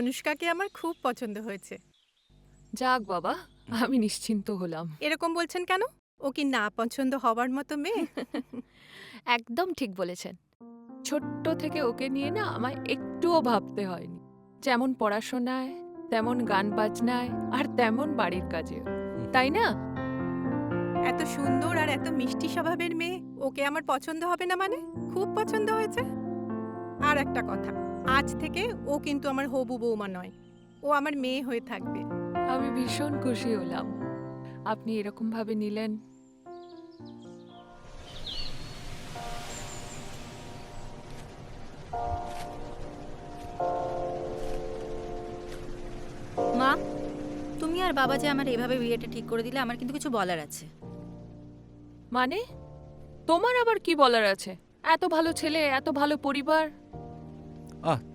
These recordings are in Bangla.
অনুষ্কাকে আমার খুব পছন্দ হয়েছে। যাক বাবা, আমি নিশ্চিন্ত হলাম। এরকম বলছেন কেন? ও কি না পছন্দ হওয়ার মতো মেয়ে? একদম ঠিক বলেছেন। ছোট্ট থেকে ওকে নিয়ে না আমায় একটুও ভাবতে হয়নি। যেমন পড়াশোনায়, তেমন গান বাজনায়, আর তেমন বাড়ির কাজেও। তাই না? এত সুন্দর আর এত মিষ্টি স্বভাবের মেয়ে, ওকে আমার পছন্দ হবে না মানে? খুব পছন্দ হয়েছে। আর একটা কথা, আজ থেকে ও কিন্তু আমার হবু বৌমা নয়, ও আমার মেয়ে হয়ে থাকবে। আমি ভীষণ খুশি হলাম আপনি এরকম ভাবে নিলেন। মা, তুমি আর বাবা যে আমার এভাবে বিয়েটা ঠিক করে দিলে, আমার কিন্তু কিছু বলার আছে। মানে তোমার আবার কি বলার আছে? এত ভালো ছেলে, এত ভালো পরিবার।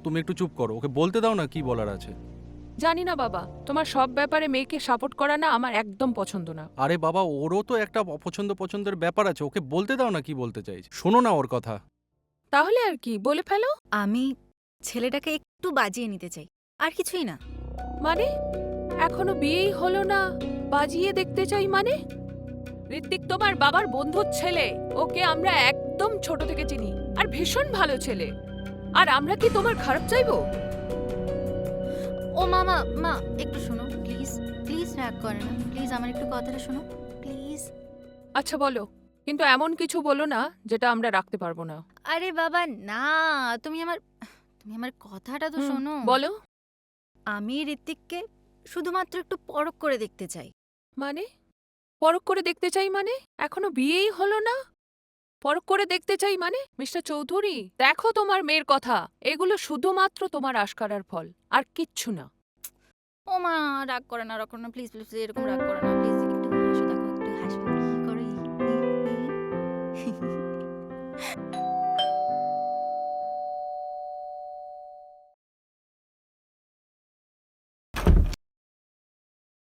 তুমি একটু চুপ করো, ওকে বলতে দাও না কি বলার আছে। জানি না বাবা, তোমার সব ব্যাপারে মেয়েকে সাপোর্ট করা না আমার একদম পছন্দ না। আরে বাবা, ওরও তো একটা পছন্দের ব্যাপার আছে, ওকে বলতে দাও না কি বলতে চাইছে, শোনো না ওর কথা। তাহলে আর কি, বলে ফেলো। আমি ছেলেটাকে একটু বাজিয়ে নিতে চাই, আর কিছুই না। মানে এখনো বিয়েই হলো না, বাজিয়ে দেখতে চাই মানে? ঋত্বিক তোমার বাবার বন্ধুর ছেলে, ওকে আমরা একদম ছোট থেকে চিনি, আর ভীষণ ভালো ছেলে। আর আমরা কি তোমার খারাপ চাইবো? ও মামা, মা একটু শোনো প্লিজ। প্লিজ রাগ করে না, প্লিজ আমার একটু কথাটা শোনো প্লিজ। আচ্ছা বলো, কিন্তু এমন কিছু বলো না যেটা আমরা রাখতে পারবো না। আরে বাবা না, তুমি আমার কথাটা তো শোনো। বলো। আমি ঋত্বিককে শুধুমাত্র একটু পরখ করে দেখতে চাই। মানে পরখ করে দেখতে চাই মানে? এখনো বিয়েই হলো না, পরখ করে দেখতে চাই মানে? মিস্টার চৌধুরী, দেখো তোমার মেয়ের কথা, এগুলো শুধুমাত্র তোমার আশকারার ফল, আর কিচ্ছু না। ও মা, রাগ করে না, রাগ করে না, প্লিজ প্লিজ, এরকম রাগ করে না প্লিজ। একটু হাসো, দেখো একটু হাসো, কি করে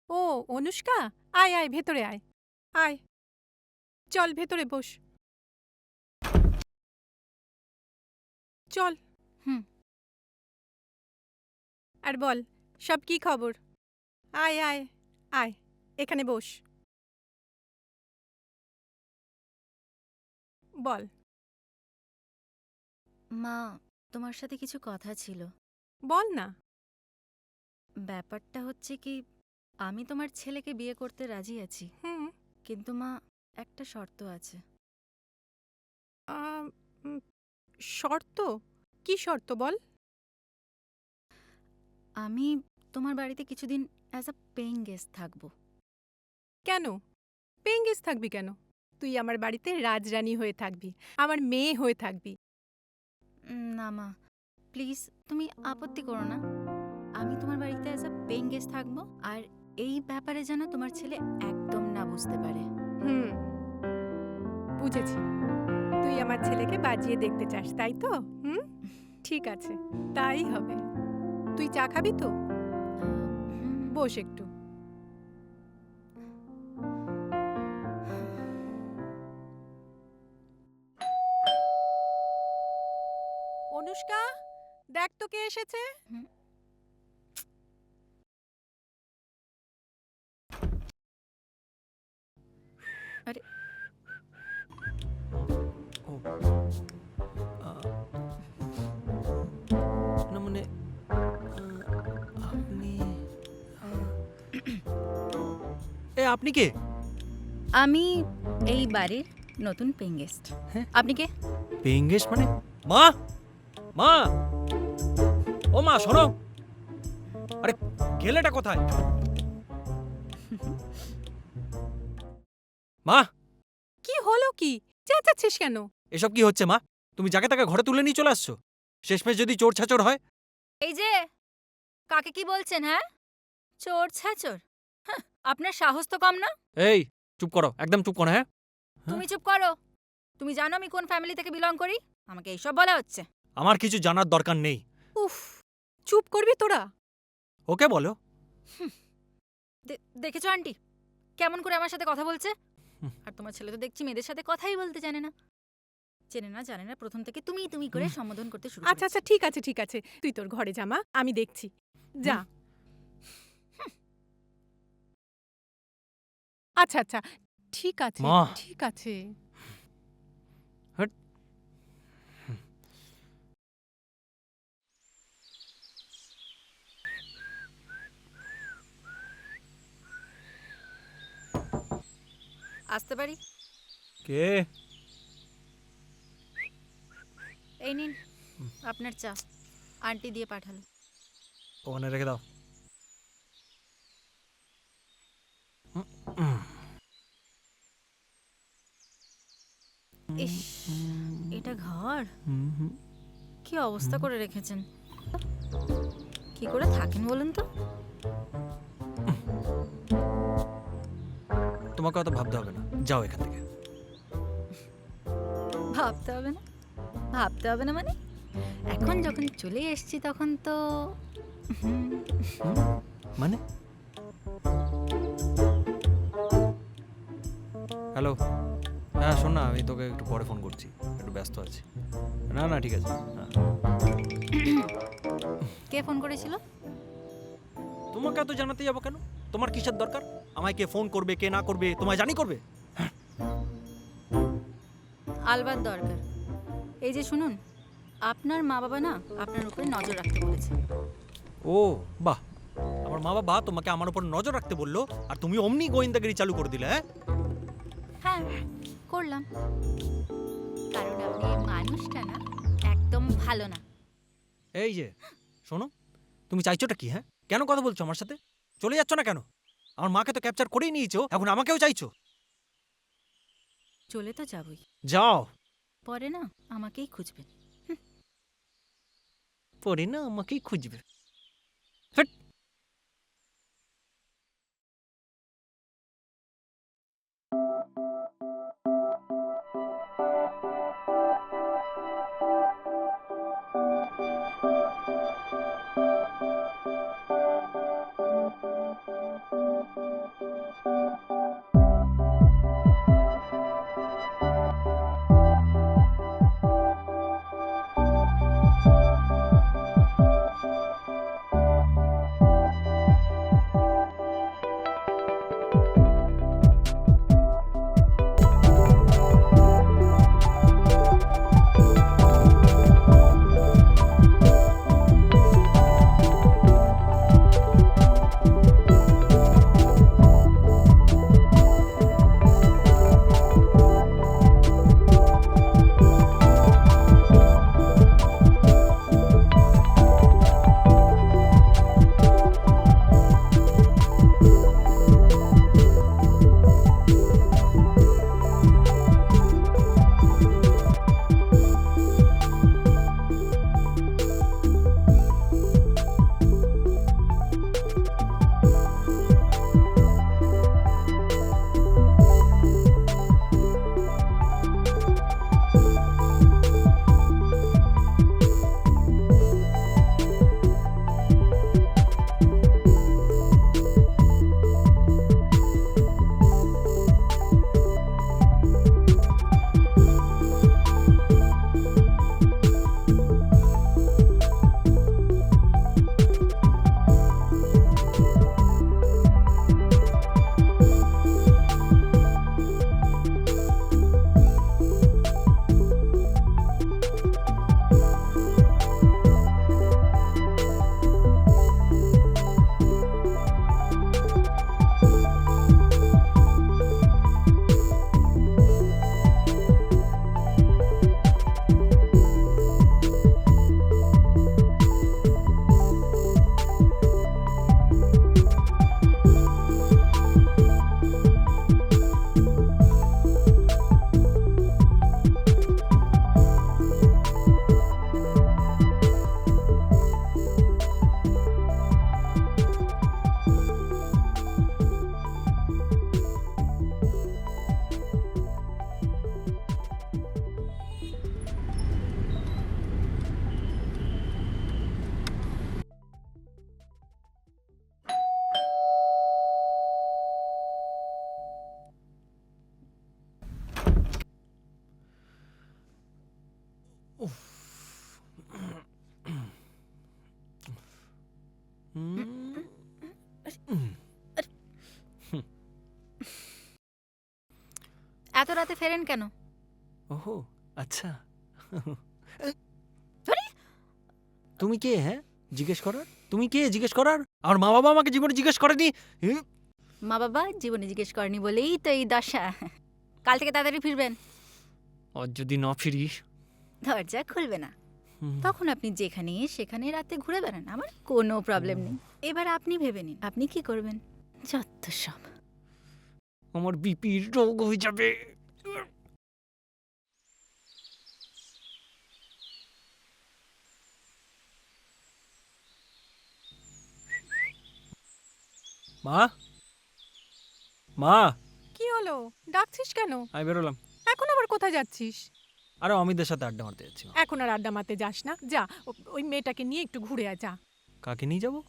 ও অনুষ্কা, আয় আয় ভেতরে আয়। আয়, চল ভেতরে বস। চল। হুম। আর বল, সব কি খবর? আয় আয় আয়, এখানে বস। বল। মা, তোমার সাথে কিছু কথা ছিল। বল না। ব্যাপারটা হচ্ছে কি, আমি তোমার ছেলেকে বিয়ে করতে রাজি আছি, হুম। কিন্তু মা, একটা শর্ত আছে। আম, উম, শর্ত? কি শর্ত বল? আমি তোমার বাড়িতে কিছুদিন অ্যাজ আ পেইং গেস্ট থাকবো। কেন পেইং গেস্ট থাকবি কেন? তুই আমার বাড়িতে রাজরানী হয়ে থাকবি, আমার মেয়ে হয়ে থাকবি। না মা, প্লিজ তুমি আপত্তি করো না। আমি তোমার বাড়িতে অ্যাজ আ পেইং গেস্ট থাকবো, আর এই ব্যাপারে যেন তোমার ছেলে একদম না বুঝতে পারে। হুম, বুঝেছি। তুই আমার ছেলেকে বাজিয়ে দেখতে চাস, তাই তো? হুম, ঠিক আছে, তাই হবে। তুই চা খাবি তো? বস একটু। অনুষ্কা, দেখ তো কে এসেছে। হুম। আরে না মানে আপনি আপনি কে? আমি এই বাড়ির নতুন পেইং গেস্ট। হ্যাঁ? আপনি কে? পেইং গেস্ট মানে? মা, মা, ও মা শোনো। আরে গেলেটা কোথায়? মা, কি হলো কি? চেঁচাচ্ছিস কেন? এসব কি হচ্ছে মা? তুমি যাকে তাকে ঘরে তুলে নিয়ে চলে আসছো। শেষমেশ যদি চোর ছাচর হয়? এই যে, কাকে কি বলছেন? হ্যাঁ, চোর ছাচর? হ্যাঁ, আপনার সাহস তো কম না। এই চুপ করো, একদম চুপ করো। হ্যাঁ, তুমি চুপ করো। তুমি জানো আমি কোন ফ্যামিলি থেকে বিলং করি? আমাকে এইসব বলা হচ্ছে? আমার কিছু জানার দরকার নেই। উফ, চুপ করবি তোরা? ওকে বলো। দেখেছো আন্টি কেমন করে আমার সাথে কথা বলছে? হুম। আর তোমার ছেলে তো দেখছি মেয়েদের সাথে কথাই বলতে জানে না। চেনে না জানে না, প্রথম থেকে তুমি তুমি করে সম্বোধন করতে শুরু আচ্ছা করেছে। আচ্ছা, ঠিক আছে ঠিক আছে, তুই তোর ঘরে জামা, আমি দেখছি। যা। আচ্ছা আচ্ছা, ঠিক আছে মা। ঠিক আছে। হট। আসতে পারি? কে? এই নিন আপনার চা, আন্টি দিয়ে পাঠালো। ওখানে রেখে দাও। ইস, এটা ঘর কি অবস্থা করে রেখেছেন। কি করে থাকেন বলুন তো? তোমাকে অত ভাবতে হবে না, যাও এখান থেকে। ভাবতে হবে না? ভাবতে হবে না মানে? এখন যখন চলে এসেছি তখন তো মানে? হ্যালো, হ্যাঁ শোন না, আমি তোকে একটু পরে ফোন করছি, একটু ব্যস্ত আছি। না না ঠিক আছে, হ্যাঁ। কে ফোন করেছিল? তোমাকে এত জানাতে যাবো কেন? তোমার কিসের দরকার? আমায় কে ফোন করবে কে না করবে তোমায় জানি করবে? আলবাত দরকার। এই যে শুনুন, আপনার মা বাবা না আপনার উপরে নজর রাখতে বলেছে। ও বাহ, আমার মা বাবা তোমাকে আমার উপর নজর রাখতে বললো আর তুমি অমনি গোয়েন্দাগিরি চালু করে দিলে? হ্যাঁ, হ্যাঁ করলাম, কারণ আপনি এই মানুষটা না একদম ভালো না। এই যে শোনো, তুমি চাইছোটা কি? হ্যাঁ, কেন কথা বলছো আমার সাথে? চলে যাচ্ছ না কেন? আমার মাকে তো ক্যাপচার করেই নিয়েছো, এখন আমাকেও চাইছো? চলে তো যাবই, যাও। পরে না আমাকেই খুঁজবেন। পরে না আমাকেই খুঁজবে। এত রাতে ফেরেন কেন? ওহো আচ্ছা। আরে! তুমি কে হ্যাঁ জিজ্ঞেস করার? তুমি কে জিজ্ঞেস করার? আমার মা বাবা আমাকে জীবনে জিজ্ঞেস করেনি। মা বাবা জীবনে জিজ্ঞেস করেনি বলেই তো এই দশা। কাল থেকে তাড়াতাড়ি ফিরবেন, আর যদি না ফিরি? দরজা খুলবে না। তখন আপনি যেখানে সেখানে রাতে ঘুরে বেড়ান, আমার কোনো প্রবলেম নেই। এবার আপনি ভেবে নিন আপনি কি করবেন। যত সব। আমার বিপির রোগ হয়ে যাবে। মা, মা, কি হলো, ডাকছিস কেন? আমি বেরোলাম। এখন আবার কোথায় যাচ্ছিস? আরে অমিতদের সাথে আড্ডা মারতে যাচ্ছি। এখন আর আড্ডা মারতে যাস না, যা ওই মেয়েটাকে নিয়ে একটু ঘুরে আয়, যা। কাকে নিয়ে যাবো?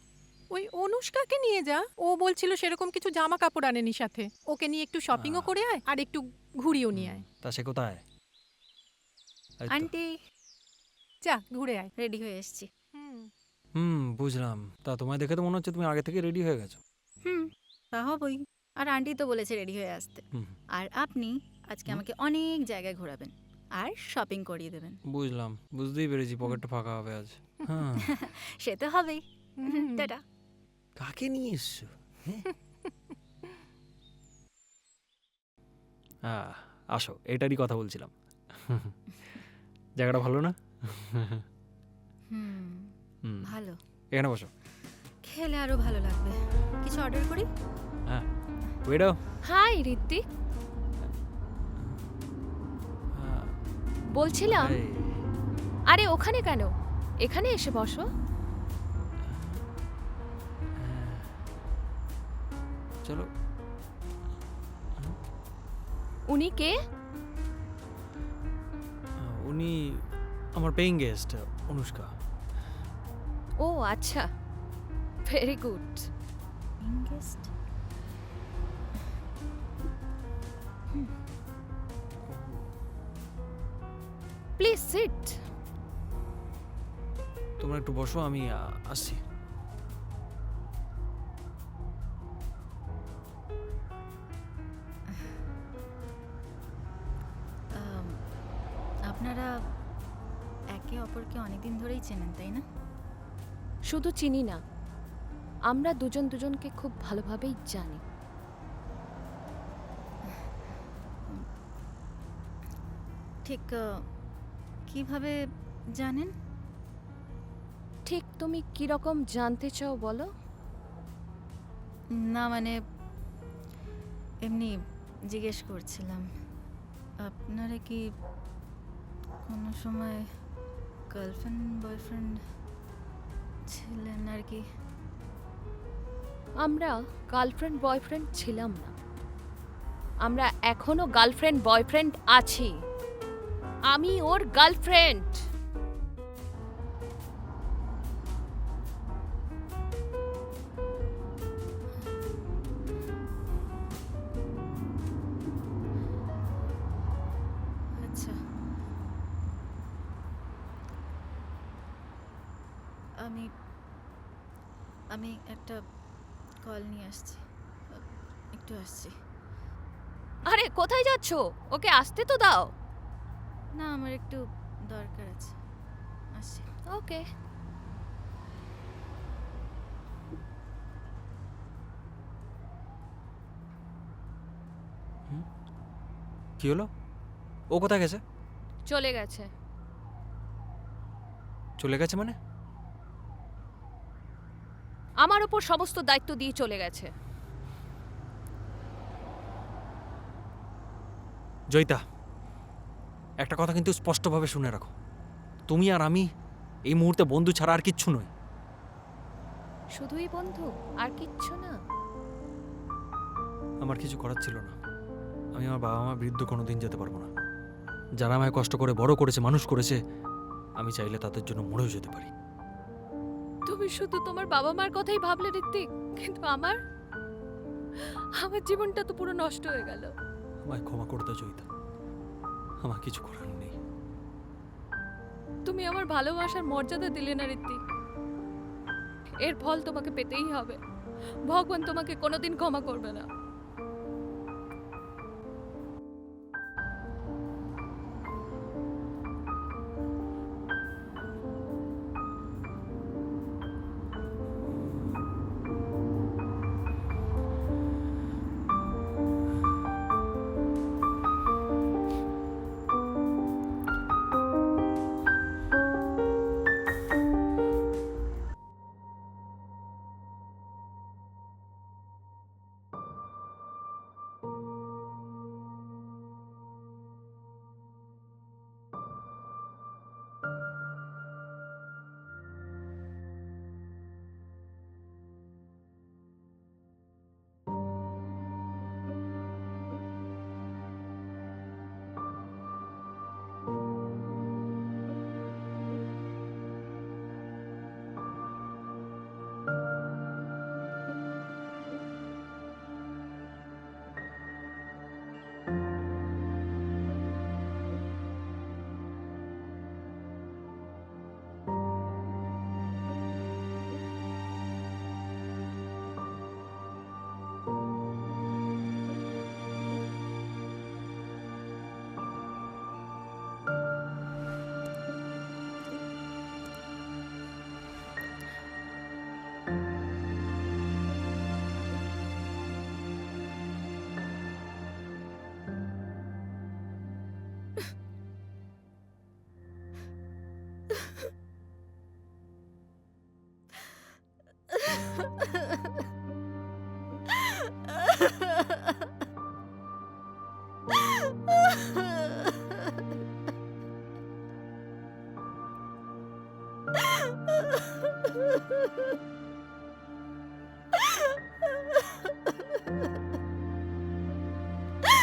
ওই অনুষ্কাকে নিয়ে যা, ও বলছিল সেরকম কিছু জামা কাপড় আনেনি সাথে, ওকে নিয়ে একটু শপিংও করে আয় আর একটু ঘুরিও নিয়ে আয়। তা সে কোথায়? এই তো। আন্টি যা ঘুরে আয়। রেডি হয়ে এসেছি। বুঝলাম। তা তোমায় দেখে তো মনে হচ্ছে তুমি আগে থেকে রেডি হয়ে গেছো। তা হবই। আর আন্টি তো বলেছে রেডি হয়ে আসতে। হুম, আর আপনি আজকে আমাকে অনেক জায়গায় ঘোরাবেন আর শপিং করিয়ে দেবেন। বুঝলাম, বুঝতেই পেরেছি পকেটটা ফাঁকা হবে আজ। হ্যাঁ। সে তো হবেই। হুম। টাটা। কাকে নিয়ে এসছো? আসো, এটারই কথা বলছিলাম। জায়গাটা ভালো না? হুম, ভালো। এখানে বসো। খেলে আরো ভালো লাগবে। কিছু অর্ডার করি? হ্যাঁ, ওয়েটার। হাই ঋত্বিক, বলছিলাম আরে ওখানে কেন, এখানে এসে বসো। চলো। উনি কে? উনি আমার পেইং গেস্ট, অনুষ্কা। ও আচ্ছা, very good. Guest? Please sit. তোমরা একটু বসো, আমি আসছি। আপনারা একে অপরকে অনেকদিন ধরেই চেনেন, তাই না? শুধু চিনি না, আমরা দুজন দুজনকে খুব ভালোভাবেই জানি। ঠিক কিভাবে জানেন? ঠিক তুমি কি রকম জানতে চাও বলো? না মানে এমনি জিজ্ঞেস করছিলাম, আপনারা কি কোনো সময় গার্লফ্রেন্ড বয়ফ্রেন্ড ছিলেন আর কি? আমরা গার্লফ্রেন্ড বয়ফ্রেন্ড ছিলাম না, আমরা এখনো গার্লফ্রেন্ড বয়ফ্রেন্ড আছি। আমি ওর গার্লফ্রেন্ড। আচ্ছা, আমি আমি একটা কল নিয়ে আসছি, একটু আসছি। আরে কোথায় যাচ্ছো? ওকে আসতে তো দাও। না আমার একটু দরকার আছে, আসছি। ওকে। কি হলো? ও কোথায় গেছে? চলে গেছে। চলে গেছে মানে? আমার ওপর সমস্ত দায়িত্ব দিয়ে চলে গেছে। জয়িতা, একটা কথা কিন্তু স্পষ্টভাবে শুনে রাখো, তুমি আর আমি এই মুহূর্তে বন্ধু ছাড়া আর কিচ্ছু নই। শুধুই বন্ধু, আর কিচ্ছু না? আমার কিছু করার ছিল না। আমি আমার বাবা মা বৃদ্ধ কোনোদিন যেতে পারবো না। যারা আমায় কষ্ট করে বড় করেছে, মানুষ করেছে, আমি চাইলে তাদের জন্য মরেও যেতে পারি। তুমি শুধু তোমার বাবা মার কথাই ভাবলে ঋত্বিক, কিন্তু আমার জীবনটা তো পুরো নষ্ট হয়ে গেল। আমায় ক্ষমা করে দাও জয়িতা, আমার কিছু করার নেই। তুমি আমার ভালোবাসার মর্যাদা দিলে না ঋত্বিক। এর ফল তোমাকে পেতেই হবে। ভগবান তোমাকে কোনোদিন ক্ষমা করবে না।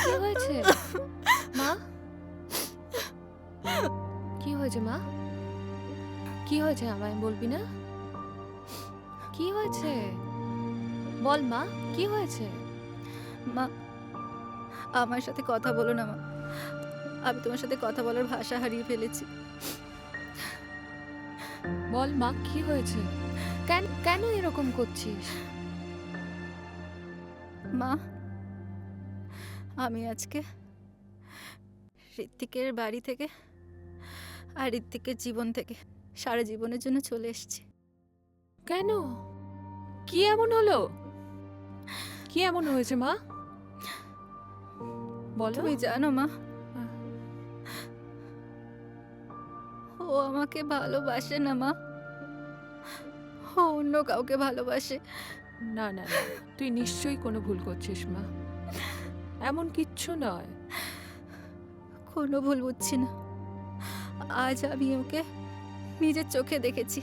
কি হয়েছে মা? কি হয়েছে মা? কি হয়েছে আমায় বলবি না? কি হয়েছে বল মা, কি হয়েছে? মা, আমার সাথে কথা বলো না মা। আমি তোমার সাথে কথা বলার ভাষা হারিয়ে ফেলেছি। বল মা, কি হয়েছে? কেন কেন এরকম করছিস? মা, আমি আজকে ঋত্বিকের বাড়ি থেকে আর ঋত্বিকের জীবন থেকে সারা জীবনের জন্য চলে এসেছি। কেন? কি এমন হলো? কি এমন হয়েছে মা? বলো। তুমি জানো মা, হ্যাঁ। ও আমাকে ভালোবাসে না মা, ও অন্য কাউকে ভালোবাসে। না না না, তুই নিশ্চয়ই কোনো ভুল করছিস মা। এমন কিচ্ছু নয়। কোনো ভুল বুঝছি না। আজ আমি ওকে নিজের চোখে দেখেছি।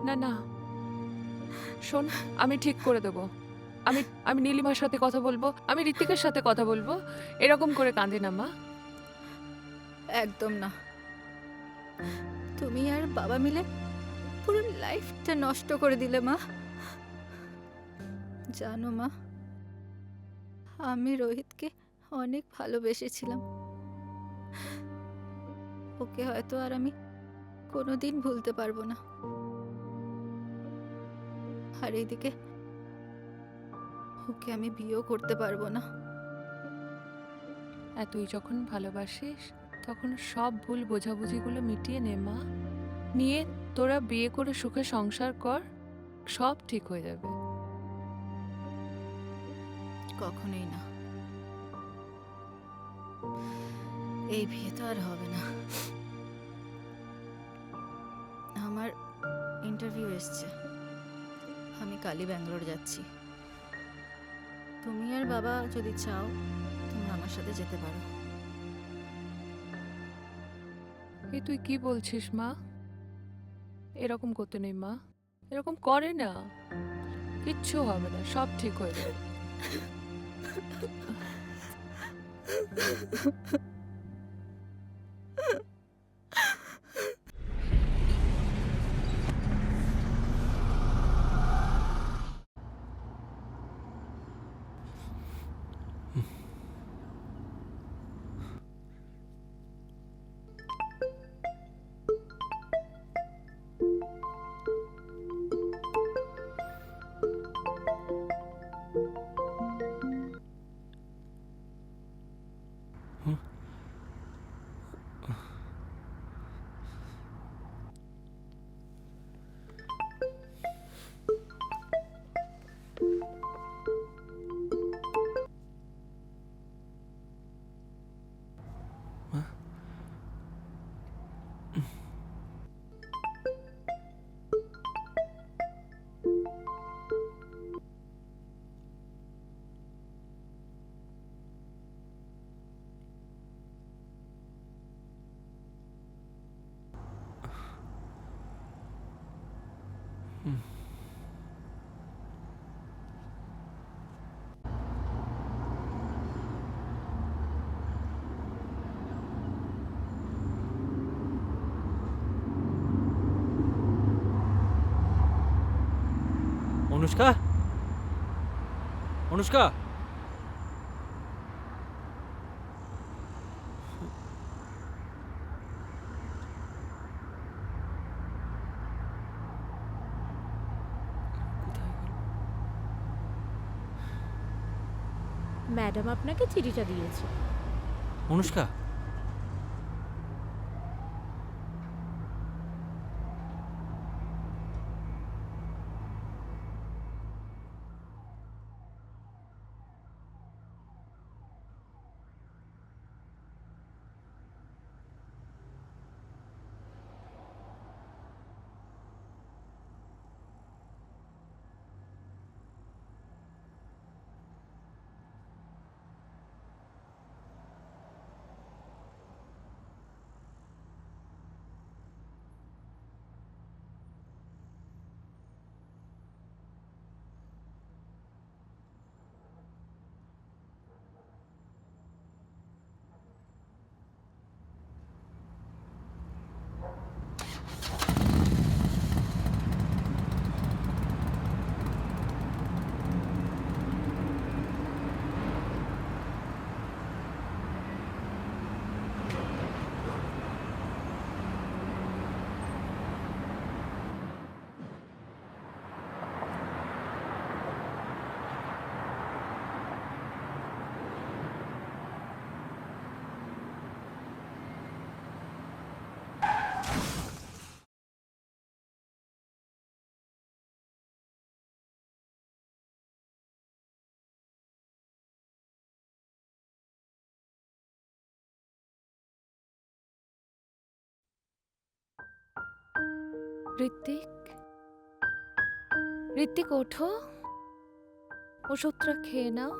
না না, শোন, আমি ঠিক করে দেবো। আমি আমি নীলিমার সাথে কথা বলবো, আমি ঋত্বিকের সাথে কথা বলবো। এরকম করে কাঁদে না মা। একদম না। তুমি আর বাবা মিলে পুরো লাইফটা নষ্ট করে দিলে মা। জানো মা, আমি রোহিতকে অনেক ভালোবেসেছিলাম। ওকে হয়তো আর আমি কোনোদিন ভুলতে পারবো না। আর এইদিকে ওকে আমি বিয়েও করতে পারবো না। আর তুই যখন ভালোবাসিস তখন সব ভুল বোঝাবুঝিগুলো মিটিয়ে নে মা। নিয়ে তোরা বিয়ে করে সুখে সংসার কর, সব ঠিক হয়ে যাবে। কখনোই না। এই বিয়ে তো আর হবে না। আমার ইন্টারভিউ এসছে, আমি কালই ব্যাঙ্গালোর যাচ্ছি। তুমি আর বাবা যদি চাও তোমরা আমার সাথে যেতে পারো। এ তুই কি বলছিস মা? এরকম করতে নেই মা, এরকম করে না। কিচ্ছু হবে না, সব ঠিক হয়ে যাবে। অনুষ্কা, অনুষ্কা, ম্যাডাম আপনাকে চিঠিটা দিয়েছে। অনুষ্কা, ঋত্বিক, ঋত্বিক ওঠো, ওষুধটা খেয়ে নাও।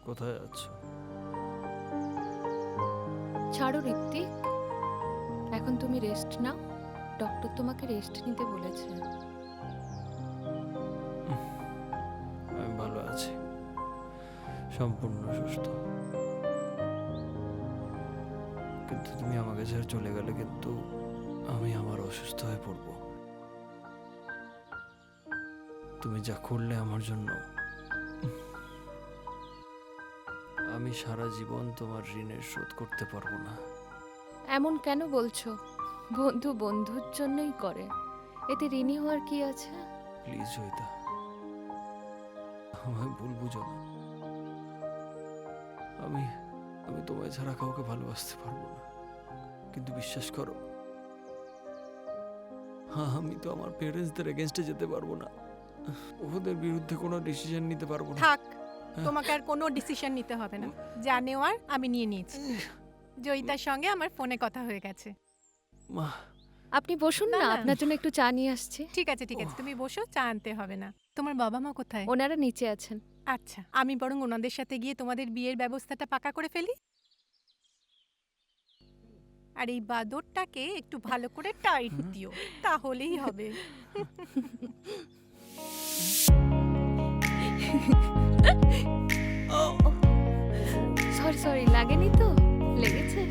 কোথায় যাচ্ছ? ছাড়ো ঋত্বিক, এখন তুমি রেস্ট নাও। ডক্টর তোমাকে রেস্ট নিতে বলেছে। আমি ভালো আছি, সম্পূর্ণ সুস্থ। কিন্তু তুমি আমাকে ছেড়ে চলে গেলে কিন্তু আমি আমার অসুস্থ হয়ে পড়ব। তুমি যা করলে আমার জন্য, আমি সারা জীবন তোমার ঋণের শোধ করতে পারবো না। এমন কেন বলছো? বন্ধু বন্ধুর জন্যই করে, এতে ঋণী হওয়ার কি আছে? প্লিজ জয়িতা, আমায় ভুল বুঝো না। আমি আমি তোমায় ছাড়া কাউকে ভালোবাসতে পারবো না। কিন্তু বিশ্বাস করো, হ্যাঁ, আমি তো আমার পেরেন্টসদের এগেনস্টে যেতে পারবো না। ওদের বিরুদ্ধে কোনো ডিসিশন নিতে পারবো না। থাক, তোমাকে আর কোনো ডিসিশন নিতে হবে না। যা নেওয়ার আমি নিয়ে নিয়েছি। জয়িতার সঙ্গে আমার ফোনে কথা হয়ে গেছে। মা আপনি বসুন না, না, না। আপনার জন্য একটু চা নিয়ে আসছি। ঠিক আছে ঠিক আছে, তুমি বসো, চা আনতে হবে না। তোমার বাবা মা কোথায়? ওনারা নিচে আছেন। আচ্ছা, আমি বরং ওনাদের সাথে গিয়ে তোমাদের বিয়ের ব্যবস্থাটা পাকা করে ফেলি। আর এই বাদরটাকে একটু ভালো করে টাইট দিও, তাহলেই হবে। সরি লাগেনি তো? লেগেছে?